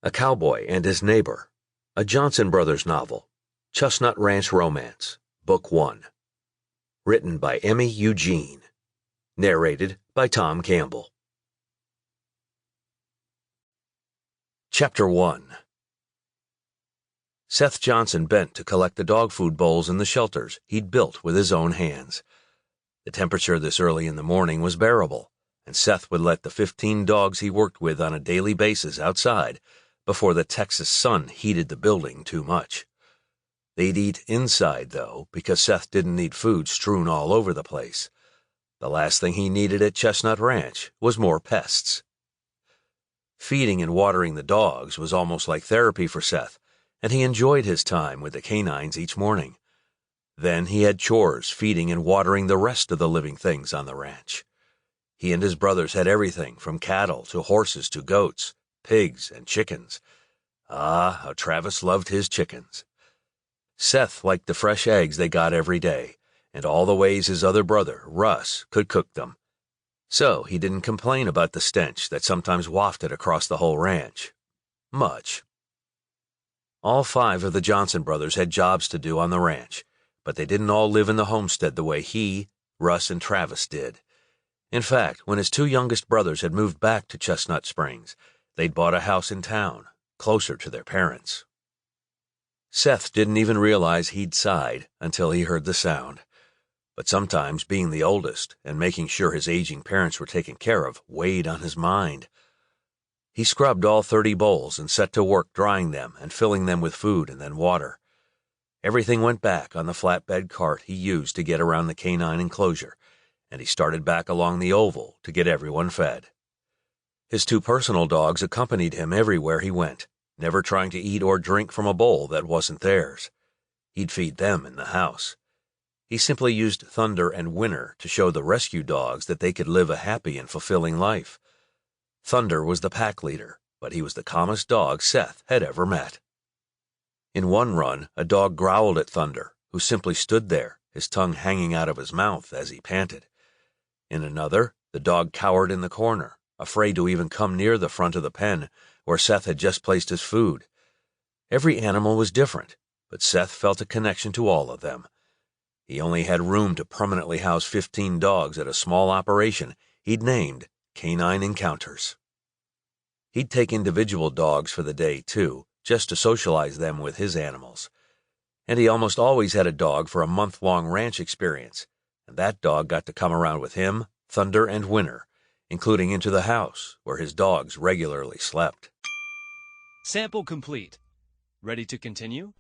A Cowboy and His Neighbor, a Johnson Brothers novel, Chestnut Ranch Romance, Book 1. Written by Emmy Eugene. Narrated by Tom Campbell. Chapter 1. Seth Johnson bent to collect the dog food bowls in the shelters he'd built with his own hands. The temperature this early in the morning was bearable, and Seth would let the 15 dogs he worked with on a daily basis outside before the Texas sun heated the building too much. They'd eat inside, though, because Seth didn't need food strewn all over the place. The last thing he needed at Chestnut Ranch was more pests. Feeding and watering the dogs was almost like therapy for Seth, and he enjoyed his time with the canines each morning. Then he had chores feeding and watering the rest of the living things on the ranch. He and his brothers had everything from cattle to horses to goats, pigs, and chickens. Ah, how Travis loved his chickens. Seth liked the fresh eggs they got every day, and all the ways his other brother, Russ, could cook them. So he didn't complain about the stench that sometimes wafted across the whole ranch. Much. All 5 of the Johnson brothers had jobs to do on the ranch, but they didn't all live in the homestead the way he, Russ, and Travis did. In fact, when his 2 youngest brothers had moved back to Chestnut Springs, they'd bought a house in town, closer to their parents. Seth didn't even realize he'd sighed until he heard the sound. But sometimes being the oldest and making sure his aging parents were taken care of weighed on his mind. He scrubbed all 30 bowls and set to work drying them and filling them with food and then water. Everything went back on the flatbed cart he used to get around the canine enclosure, and he started back along the oval to get everyone fed. His 2 personal dogs accompanied him everywhere he went, never trying to eat or drink from a bowl that wasn't theirs. He'd feed them in the house. He simply used Thunder and Winter to show the rescue dogs that they could live a happy and fulfilling life. Thunder was the pack leader, but he was the calmest dog Seth had ever met. In one run, a dog growled at Thunder, who simply stood there, his tongue hanging out of his mouth as he panted. In another, the dog cowered in the corner, afraid to even come near the front of the pen where Seth had just placed his food. Every animal was different, but Seth felt a connection to all of them. He only had room to permanently house 15 dogs at a small operation he'd named Canine Encounters. He'd take individual dogs for the day, too, just to socialize them with his animals. And he almost always had a dog for a month-long ranch experience, and that dog got to come around with him, Thunder, and Winter, including into the house, where his dogs regularly slept. Sample complete. Ready to continue?